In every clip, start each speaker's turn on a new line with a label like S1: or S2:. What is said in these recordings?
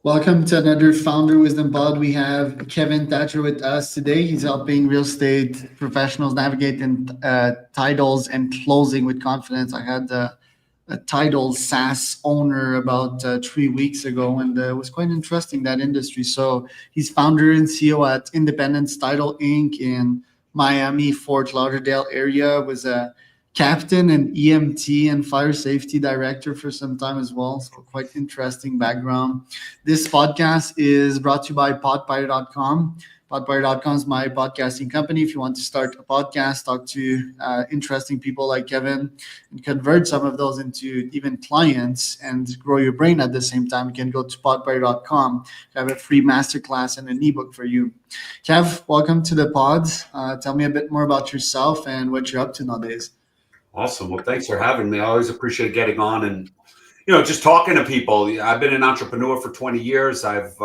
S1: Welcome to another Founder Wisdom Pod. We have Kevin Tacher with us today. He's helping real estate professionals navigate titles and closing with confidence. I had a title SaaS owner about 3 weeks ago, and it was quite interesting that industry. So he's founder and CEO at Independence Title Inc. in Miami, Fort Lauderdale area. Was a captain and EMT and fire safety director for some time as well. So quite interesting background. This podcast is brought to you by podpire.com. Podpire.com is my podcasting company. If you want to start a podcast, talk to interesting people like Kevin, and convert some of those into even clients and grow your brain at the same time, you can go to podpire.com. I have a free masterclass and an ebook for you. Kev, welcome to the pod. Tell me a bit more about yourself and what you're up to nowadays.
S2: Awesome. Well, thanks for having me. I always appreciate getting on and, just talking to people. I've been an entrepreneur for 20 years. I've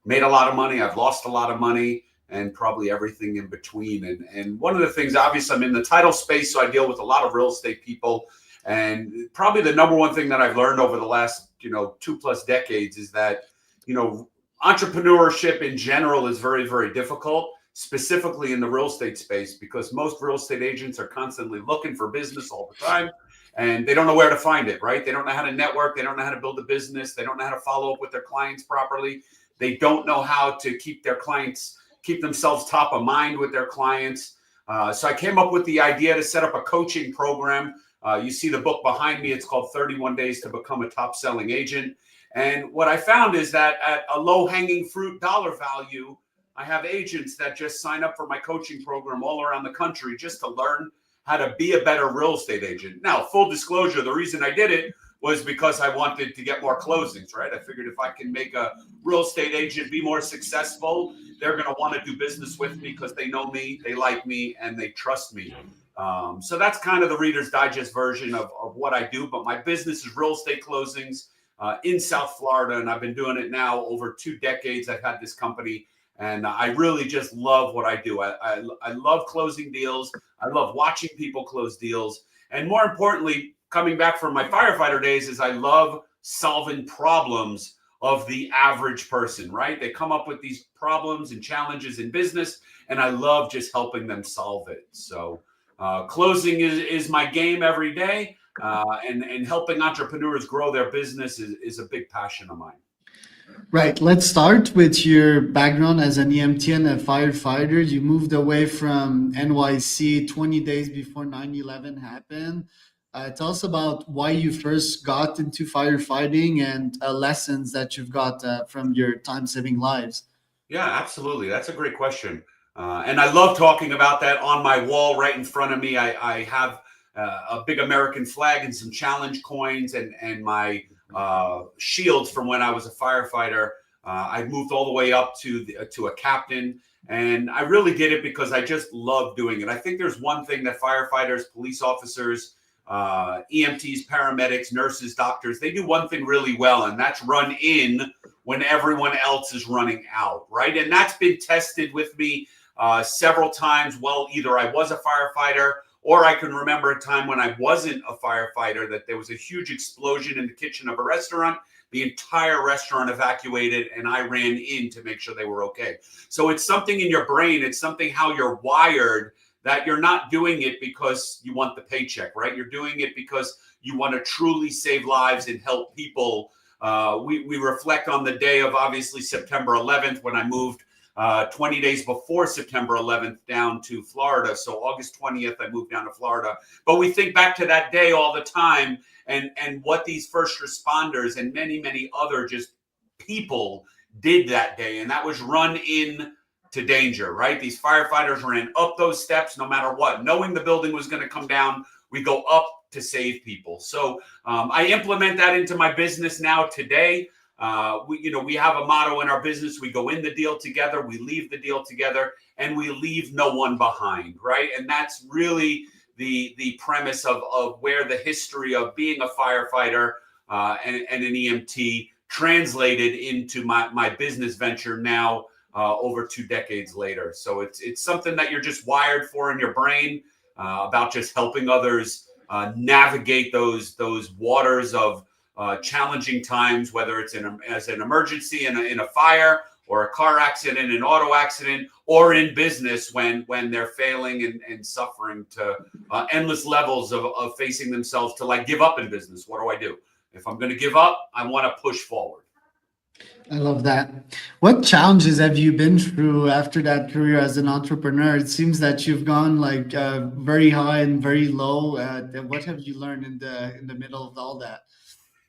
S2: made a lot of money. I've lost a lot of money and probably everything in between. And one of the things, obviously, I'm in the title space, so I deal with a lot of real estate people. And probably the number one thing that I've learned over the last, 2+ decades is that, entrepreneurship in general is very, very difficult, specifically in the real estate space, because most real estate agents are constantly looking for business all the time and they don't know where to find it, right? They don't know how to network. They don't know how to build a business. They don't know how to follow up with their clients properly. They don't know how to keep themselves top of mind with their clients. So I came up with the idea to set up a coaching program. You see the book behind me. It's called 31 Days to Become a Top Selling Agent. And what I found is that at a low hanging fruit dollar value, I have agents that just sign up for my coaching program all around the country just to learn how to be a better real estate agent. Now, full disclosure, the reason I did it was because I wanted to get more closings, right? I figured if I can make a real estate agent be more successful, they're going to want to do business with me because they know me, they like me, and they trust me. So that's kind of the Reader's Digest version of what I do. But my business is real estate closings in South Florida, and I've been doing it now over 2 decades. I've had this company. And I really just love what I do. I love closing deals. I love watching people close deals. And more importantly, coming back from my firefighter days, is I love solving problems of the average person, right? They come up with these problems and challenges in business, and I love just helping them solve it. So closing is my game every day, and helping entrepreneurs grow their business is a big passion of mine.
S1: Right. Let's start with your background as an EMT and a firefighter. You moved away from NYC 20 days before 9/11 happened. Tell us about why you first got into firefighting and lessons that you've got from your time saving lives.
S2: Yeah, absolutely. That's a great question. And I love talking about that. On my wall right in front of me, I have a big American flag and some challenge coins and my shields from when I was a firefighter. I moved all the way up to a captain. And I really did it because I just love doing it. I think there's one thing that firefighters, police officers, EMTs, paramedics, nurses, doctors, they do one thing really well, and that's run in when everyone else is running out, right? And that's been tested with me several times. Well, either I was a firefighter, or I can remember a time when I wasn't a firefighter, that there was a huge explosion in the kitchen of a restaurant. The entire restaurant evacuated, and I ran in to make sure they were okay. So it's something in your brain. It's something how you're wired, that you're not doing it because you want the paycheck, right? You're doing it because you want to truly save lives and help people. We reflect on the day of, obviously, September 11th, when I moved 20 days before September 11th down to Florida. So August 20th, I moved down to Florida. But we think back to that day all the time, and what these first responders and many, many other just people did that day. And that was run in to danger, right? These firefighters ran up those steps no matter what, knowing the building was going to come down. We go up to save people. So I implement that into my business now today. We have a motto in our business. We go in the deal together, we leave the deal together, and we leave no one behind, right? And that's really the premise of where the history of being a firefighter and an EMT translated into my business venture now, over 2 decades later. So it's something that you're just wired for in your brain, about just helping others navigate those waters of challenging times, whether it's as an emergency in a fire or a car accident, an auto accident, or in business when they're failing and suffering to endless levels of facing themselves to like give up in business. What do I do? If I'm going to give up, I want to push forward.
S1: I love that. What challenges have you been through after that career as an entrepreneur? It seems that you've gone like very high and very low. What have you learned in the middle of all that?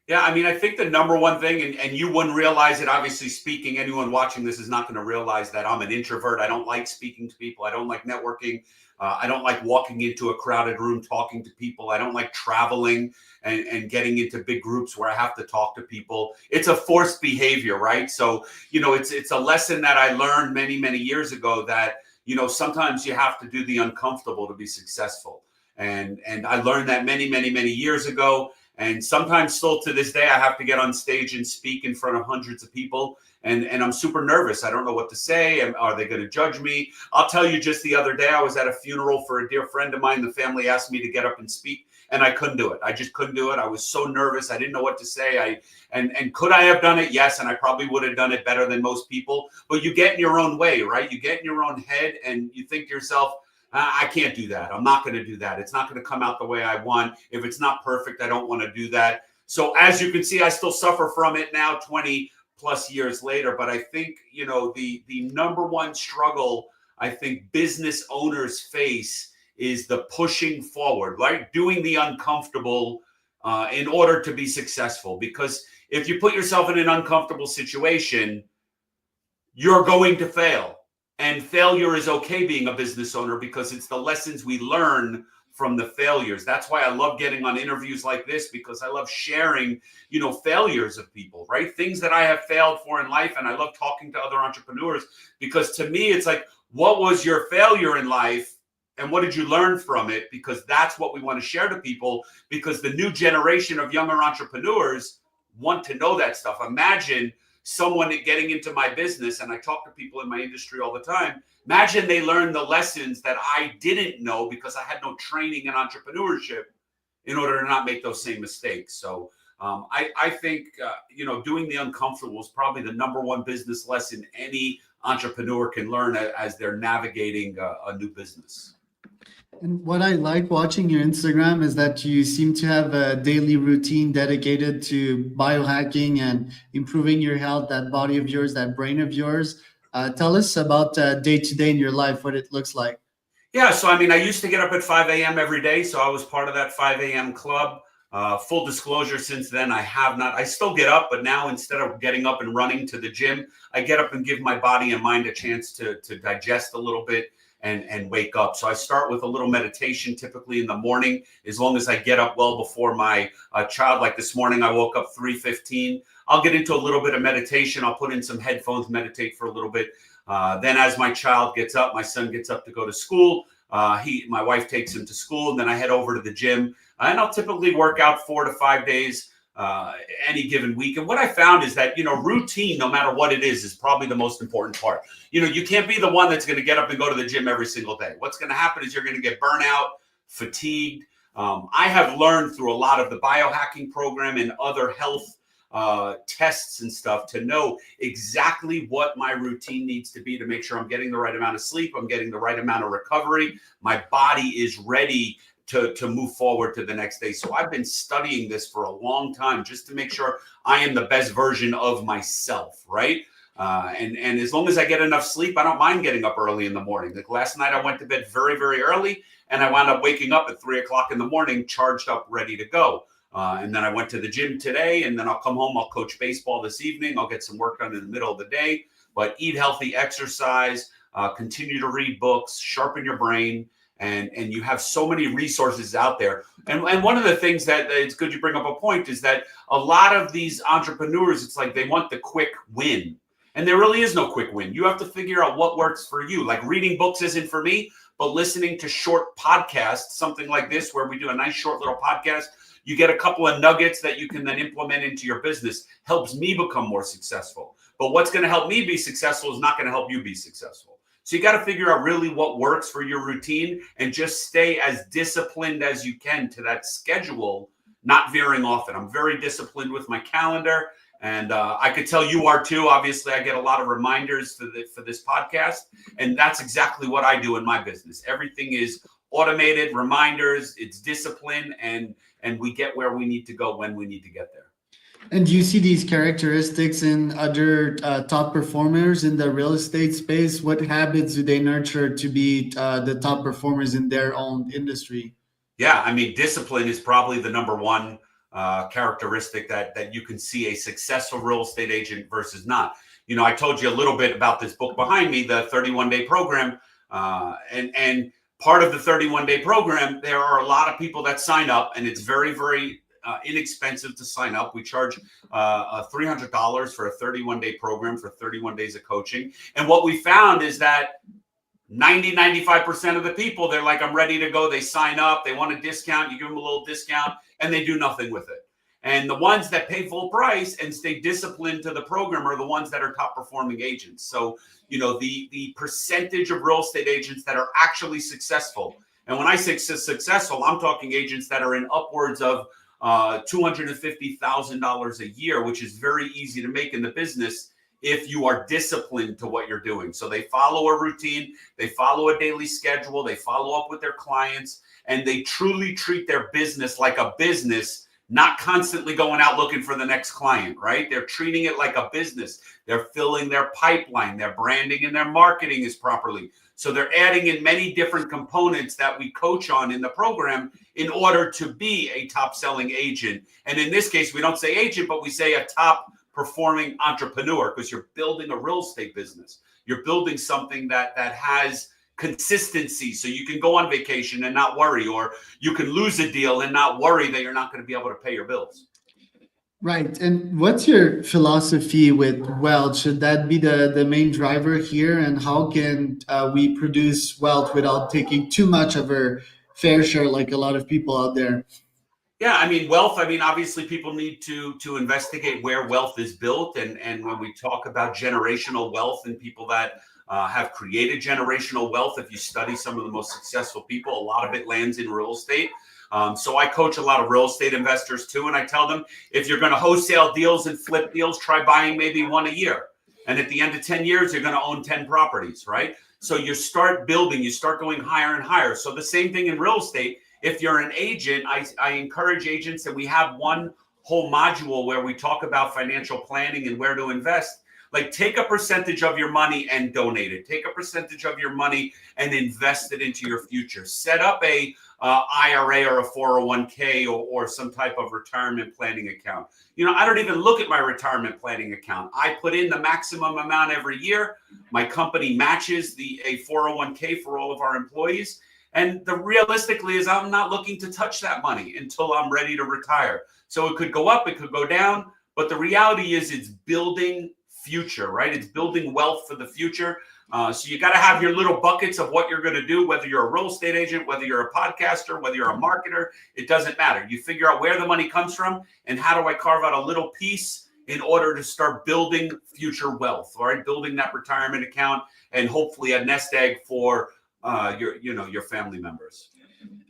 S2: Yeah, I mean, I think the number one thing, and you wouldn't realize it, obviously speaking, anyone watching this is not going to realize that I'm an introvert. I don't like speaking to people. I don't like networking. I don't like walking into a crowded room talking to people. I don't like traveling and getting into big groups where I have to talk to people. It's a forced behavior, right? So, it's a lesson that I learned many, many years ago that, sometimes you have to do the uncomfortable to be successful. And I learned that many, many, many years ago. And sometimes still to this day, I have to get on stage and speak in front of hundreds of people. And I'm super nervous. I don't know what to say. Are they going to judge me? I'll tell you, just the other day, I was at a funeral for a dear friend of mine. The family asked me to get up and speak, and I couldn't do it. I just couldn't do it. I was so nervous. I didn't know what to say. And could I have done it? Yes. And I probably would have done it better than most people. But you get in your own way, right? You get in your own head and you think to yourself, I can't do that. I'm not going to do that. It's not going to come out the way I want. If it's not perfect, I don't want to do that. So as you can see, I still suffer from it now, 20 plus years later. But I think, the number one struggle I think business owners face is the pushing forward, right? Doing the uncomfortable in order to be successful. Because if you put yourself in an uncomfortable situation, you're going to fail. And failure is okay being a business owner because it's the lessons we learn from the failures. That's why I love getting on interviews like this, because I love sharing, failures of people, right? Things that I have failed for in life. And I love talking to other entrepreneurs because to me, it's like, what was your failure in life? And what did you learn from it? Because that's what we want to share to people, because the new generation of younger entrepreneurs want to know that stuff. Imagine someone getting into my business, and I talk to people in my industry all the time. Imagine they learned the lessons that I didn't know because I had no training in entrepreneurship in order to not make those same mistakes. So I think, doing the uncomfortable is probably the number one business lesson any entrepreneur can learn as they're navigating a new business.
S1: And what I like watching your Instagram is that you seem to have a daily routine dedicated to biohacking and improving your health, that body of yours, that brain of yours. Tell us about day to day in your life, what it looks like.
S2: Yeah, so I used to get up at 5 a.m. every day, so I was part of that 5 a.m. club. Full disclosure, since then, I have not. I still get up, but now instead of getting up and running to the gym, I get up and give my body and mind a chance to digest a little bit and wake up. So I start with a little meditation, typically in the morning, as long as I get up well before my child. Like this morning, I woke up 3:15. I'll get into a little bit of meditation. I'll put in some headphones, meditate for a little bit. Then as my child gets up, my son gets up to go to school. My wife takes him to school, and then I head over to the gym. And I'll typically work out 4 to 5 days any given week. And what I found is that, routine, no matter what it is probably the most important part. You can't be the one that's going to get up and go to the gym every single day. What's going to happen is you're going to get burnout, fatigued. I have learned through a lot of the biohacking program and other health tests and stuff to know exactly what my routine needs to be to make sure I'm getting the right amount of sleep, I'm getting the right amount of recovery, my body is ready to move forward to the next day. So I've been studying this for a long time just to make sure I am the best version of myself, right? And as long as I get enough sleep, I don't mind getting up early in the morning. Like last night, I went to bed very, very early, and I wound up waking up at 3 o'clock in the morning, charged up, ready to go. And then I went to the gym today, and then I'll come home. I'll coach baseball this evening. I'll get some work done in the middle of the day, but eat healthy, exercise, continue to read books, sharpen your brain. And you have so many resources out there. And one of the things that it's good you bring up a point is that a lot of these entrepreneurs, it's like they want the quick win. And there really is no quick win. You have to figure out what works for you. Like reading books isn't for me, but listening to short podcasts, something like this, where we do a nice short little podcast, you get a couple of nuggets that you can then implement into your business, helps me become more successful. But what's going to help me be successful is not going to help you be successful. So you got to figure out really what works for your routine and just stay as disciplined as you can to that schedule not veering off it. I'm very disciplined with my calendar. And I could tell you are too. Obviously, I get a lot of reminders for this podcast. And that's exactly what I do in my business. Everything is automated, reminders, it's discipline, and we get where we need to go when we need to get there.
S1: And do you see these characteristics in other top performers in the real estate space? What habits do they nurture to be the top performers in their own industry?
S2: Yeah, I mean, discipline is probably the number one characteristic that you can see a successful real estate agent versus not. You know, I told you a little bit about this book behind me, the 31-day program, and part of the 31-day program, there are a lot of people that sign up, and it's very, very inexpensive to sign up. We charge $300 for a 31-day program for 31 days of coaching. And what we found is that 95% of the people, they're like, I'm ready to go. They sign up. They want a discount. You give them a little discount and they do nothing with it. And the ones that pay full price and stay disciplined to the program are the ones that are top performing agents. So, you know, the percentage of real estate agents that are actually successful. And when I say successful, I'm talking agents that are in upwards of $250,000 a year, which is very easy to make in the business if you are disciplined to what you're doing. So they follow a routine, they follow a daily schedule, they follow up with their clients, and they truly treat their business like a business, not constantly going out looking for the next client, right? They're treating it like a business. They're filling their pipeline, their branding and their marketing is properly. So they're adding in many different components that we coach on in the program in order to be a top selling agent. And in this case, we don't say agent, but we say a top performing entrepreneur, because you're building a real estate business. You're building something that has consistency, so you can go on vacation and not worry, or you can lose a deal and not worry that you're not going to be able to pay your bills.
S1: Right. And what's your philosophy with wealth? Should that be the main driver here? And how can we produce wealth without taking too much of our fair share, like a lot of people out there?
S2: Yeah, I mean, wealth, I mean, obviously people need to investigate where wealth is built. And when we talk about generational wealth and people that have created generational wealth, if you study some of the most successful people, a lot of it lands in real estate. So I coach a lot of real estate investors too. And I tell them, if you're going to wholesale deals and flip deals, try buying maybe one a year. And at the end of 10 years, you're going to own 10 properties, right? So you start building, you start going higher and higher. So the same thing in real estate. If you're an agent, I encourage agents, and we have one whole module where we talk about financial planning and where to invest. Like, take a percentage of your money and donate it. Take a percentage of your money and invest it into your future. Set up a IRA or a 401k or some type of retirement planning account. You know, I don't even look at my retirement planning account. I put in the maximum amount every year. My company matches a 401k for all of our employees. And the realistically is I'm not looking to touch that money until I'm ready to retire. So it could go up, it could go down, but the reality is it's building future, right? It's building wealth for the future. So you got to have your little buckets of what you're going to do, whether you're a real estate agent, whether you're a podcaster, whether you're a marketer, it doesn't matter. You figure out where the money comes from and how do I carve out a little piece in order to start building future wealth, all right? Building that retirement account and hopefully a nest egg for your family members.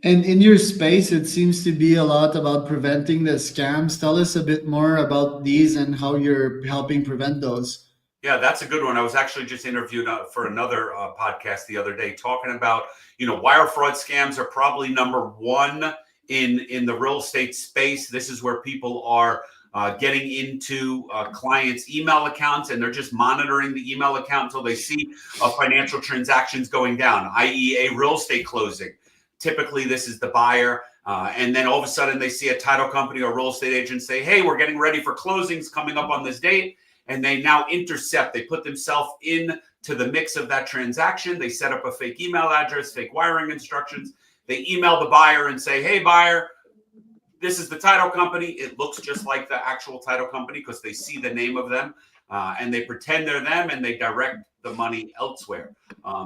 S1: And in your space, it seems to be a lot about preventing the scams. Tell us a bit more about these and how you're helping prevent those.
S2: Yeah, that's a good one. I was actually just interviewed for another podcast the other day talking about, wire fraud scams are probably number one in the real estate space. This is where people are getting into clients' email accounts, and they're just monitoring the email account until they see financial transactions going down, i.e. a real estate closing. Typically, this is the buyer. And then all of a sudden they see a title company or real estate agent say, hey, we're getting ready for closings coming up on this date. And they now intercept. They put themselves in to the mix of that transaction. They set up a fake email address, fake wiring instructions. They email the buyer and say, hey, buyer, this is the title company. It looks just like the actual title company because they see the name of them. And they pretend they're them and they direct the money elsewhere.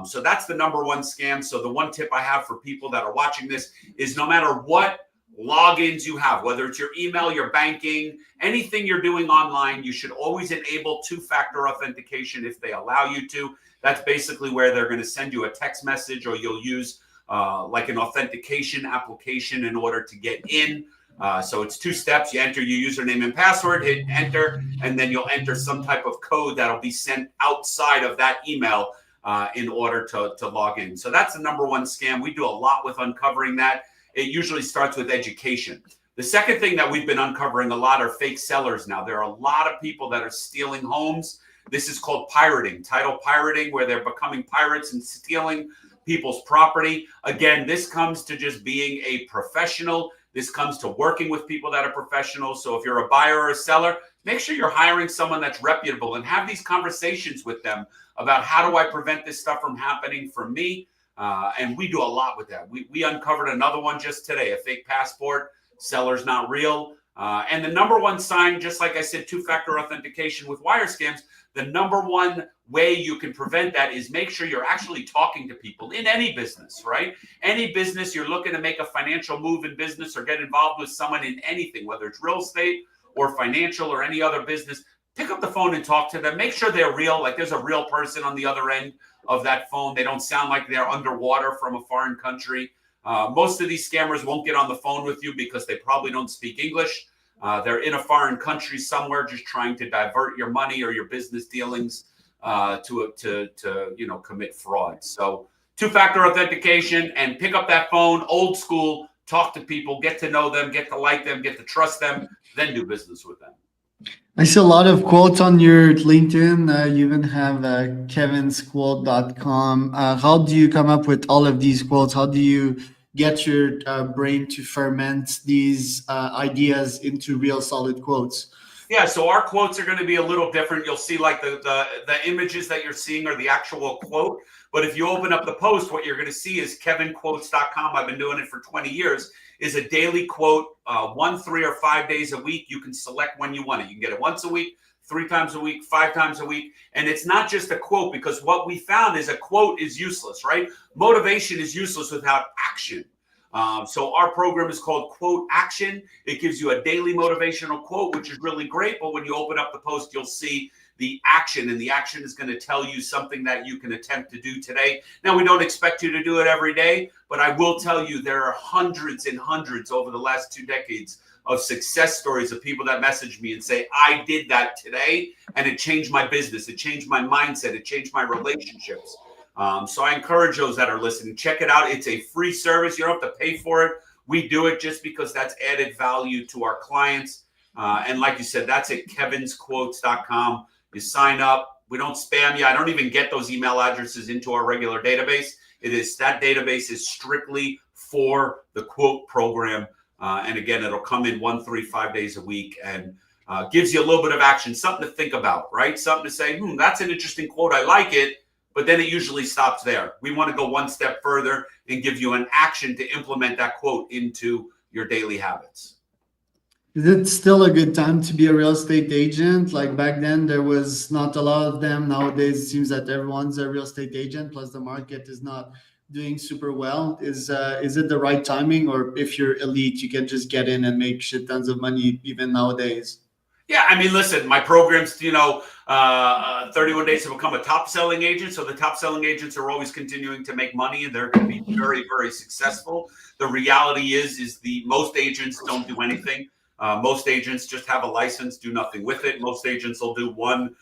S2: So that's the number one scam. So the one tip I have for people that are watching this is no matter what logins you have, whether it's your email, your banking, anything you're doing online, you should always enable two-factor authentication if they allow you to. That's basically where they're going to send you a text message or you'll use like an authentication application in order to get in. So it's 2 steps. You enter your username and password, hit enter, and then you'll enter some type of code that'll be sent outside of that email in order to log in. So that's the number one scam. We do a lot with uncovering that. It usually starts with education. The second thing that we've been uncovering a lot are fake sellers now. There are a lot of people that are stealing homes. This is called pirating, title pirating, where they're becoming pirates and stealing people's property. Again, this comes to just being a professional. This comes to working with people that are professionals. So if you're a buyer or a seller, make sure you're hiring someone that's reputable and have these conversations with them about how do I prevent this stuff from happening for me. And we do a lot with that. We uncovered another one just today, a fake passport, seller's not real. And the number one sign, just like I said, two-factor authentication with wire scams, the number one way you can prevent that is make sure you're actually talking to people in any business, right? Any business, you're looking to make a financial move in business or get involved with someone in anything, whether it's real estate or financial or any other business, pick up the phone and talk to them. Make sure they're real, like there's a real person on the other end of that phone. They don't sound like they're underwater from a foreign country. Most of these scammers won't get on the phone with you because they probably don't speak English. They're in a foreign country somewhere just trying to divert your money or your business dealings to commit fraud. So two-factor authentication and pick up that phone, old school, talk to people, get to know them, get to like them, get to trust them, then do business with them.
S1: I see a lot of quotes on your LinkedIn. You even have kevinsquote.com. How do you come up with all of these quotes? How do you get your brain to ferment these ideas into real solid quotes?
S2: Yeah, so our quotes are going to be a little different. You'll see like the images that you're seeing are the actual quote. But if you open up the post, what you're going to see is kevinquotes.com. I've been doing it for 20 years. Is a daily quote, 1, 3, or 5 days a week. You can select when you want it. You can get it once a week, 3 times a week, 5 times a week. And it's not just a quote, because what we found is a quote is useless, right? Motivation is useless without action. So our program is called Quote Action. It gives you a daily motivational quote, which is really great. But when you open up the post, you'll see the action, and the action is going to tell you something that you can attempt to do today. Now, we don't expect you to do it every day, but I will tell you there are hundreds and hundreds over the last 2 decades of success stories of people that message me and say, I did that today and it changed my business. It changed my mindset. It changed my relationships. So I encourage those that are listening, check it out. It's a free service. You don't have to pay for it. We do it just because that's added value to our clients. And like you said, that's at kevinsquotes.com. You sign up. We don't spam you. I don't even get those email addresses into our regular database. That database is strictly for the quote program. And again, it'll come in 1, 3, 5 days a week and gives you a little bit of action, something to think about, right? Something to say, that's an interesting quote. I like it. But then it usually stops there. We want to go one step further and give you an action to implement that quote into your daily habits.
S1: Is it still a good time to be a real estate agent? Like back then, there was not a lot of them. Nowadays, it seems that everyone's a real estate agent, plus the market is not doing super well. Is it the right timing? Or if you're elite, you can just get in and make shit tons of money even nowadays?
S2: Yeah, I mean, listen, my program's, 31 days to become a top selling agent. So the top selling agents are always continuing to make money, and they're going to be very, very successful. The reality is most agents don't do anything. Most agents just have a license, do nothing with it. Most agents will do 1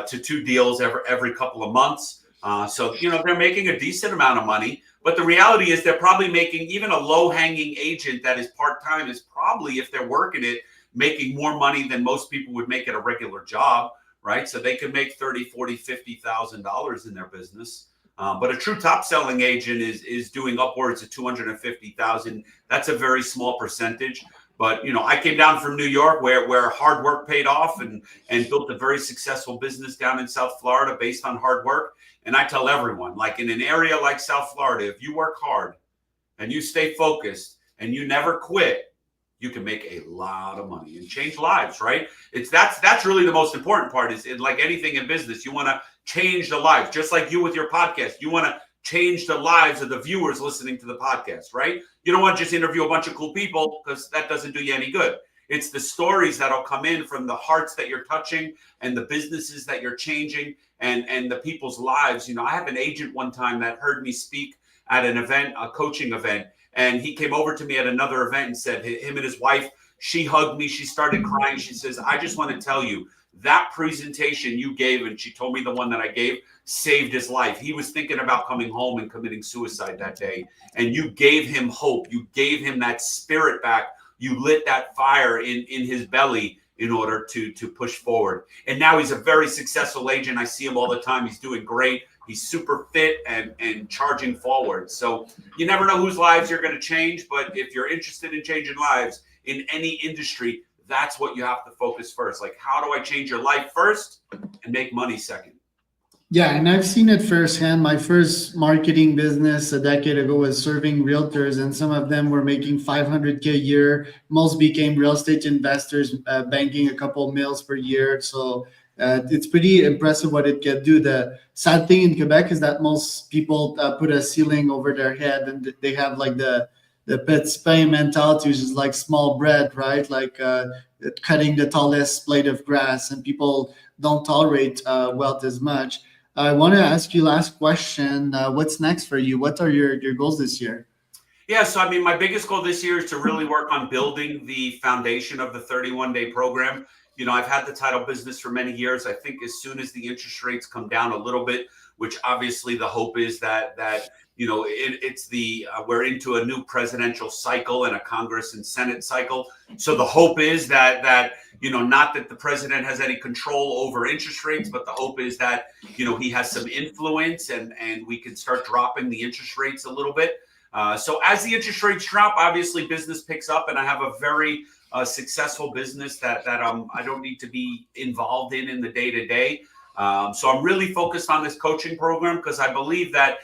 S2: to 2 deals every couple of months. So they're making a decent amount of money. But the reality is they're probably making, even a low-hanging agent that is part-time is probably, if they're working it, making more money than most people would make at a regular job, right? So they could make $30,000, $40,000, $50,000 in their business. But a true top selling agent is doing upwards of $250,000. That's a very small percentage. But I came down from New York where hard work paid off and built a very successful business down in South Florida based on hard work. And I tell everyone, like in an area like South Florida, if you work hard and you stay focused and you never quit, you can make a lot of money and change lives, right? That's really the most important part. Is like anything in business, you want to change the lives, just like you with your podcast. You want to change the lives of the viewers listening to the podcast, right? You don't want to just interview a bunch of cool people, because that doesn't do you any good. It's the stories that'll come in from the hearts that you're touching and the businesses that you're changing and the people's lives. I have an agent one time that heard me speak at an event, a coaching event, And he came over to me at another event and said, him and his wife, she hugged me. She started crying. She says, I just want to tell you that presentation you gave, and she told me the one that I gave, saved his life. He was thinking about coming home and committing suicide that day. And you gave him hope. You gave him that spirit back. You lit that fire in his belly in order to push forward. And now he's a very successful agent. I see him all the time. He's doing great. He's super fit and charging forward. So you never know whose lives you're going to change. But if you're interested in changing lives in any industry, that's what you have to focus first. Like, how do I change your life first and make money second?
S1: Yeah, and I've seen it firsthand. My first marketing business a decade ago was serving realtors, and some of them were making 500K a year. Most became real estate investors, banking a couple mils per year. So it's pretty impressive what it can do. The sad thing in Quebec is that most people put a ceiling over their head, and they have like the petits pain mentality, which is like small bread, right? Like cutting the tallest blade of grass, and people don't tolerate wealth as much. I want to ask you last question. What's next for you? What are your goals this year?
S2: Yeah, so I mean, my biggest goal this year is to really work on building the foundation of the 31-day program. You know, I've had the title business for many years. I think as soon as the interest rates come down a little bit, which obviously the hope is that you know it's the we're into a new presidential cycle and a Congress and Senate cycle. So the hope is that you know, not that the president has any control over interest rates, but the hope is that, you know, he has some influence and we can start dropping the interest rates a little bit. So as the interest rates drop, obviously business picks up, and I have a very successful business that I don't need to be involved in the day to day. So I'm really focused on this coaching program because I believe that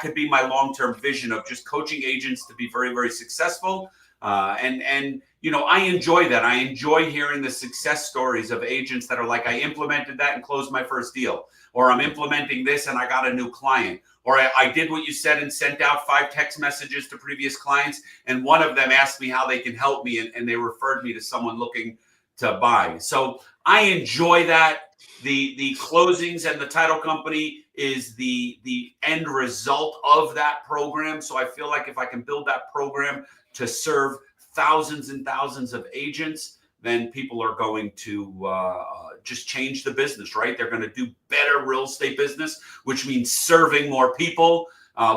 S2: could be my long-term vision of just coaching agents to be very, very successful. And you know, I enjoy that. I enjoy hearing the success stories of agents that are like, I implemented that and closed my first deal, or I'm implementing this and I got a new client, or I did what you said and sent out 5 text messages to previous clients, and one of them asked me how they can help me, and they referred me to someone looking to buy. So I enjoy that. The closings and the title company is the end result of that program. So I feel like if I can build that program to serve thousands and thousands of agents, then people are going to just change the business, right? They're going to do better real estate business, which means serving more people,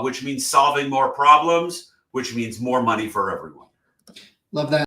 S2: which means solving more problems, which means more money for everyone.
S1: Love that.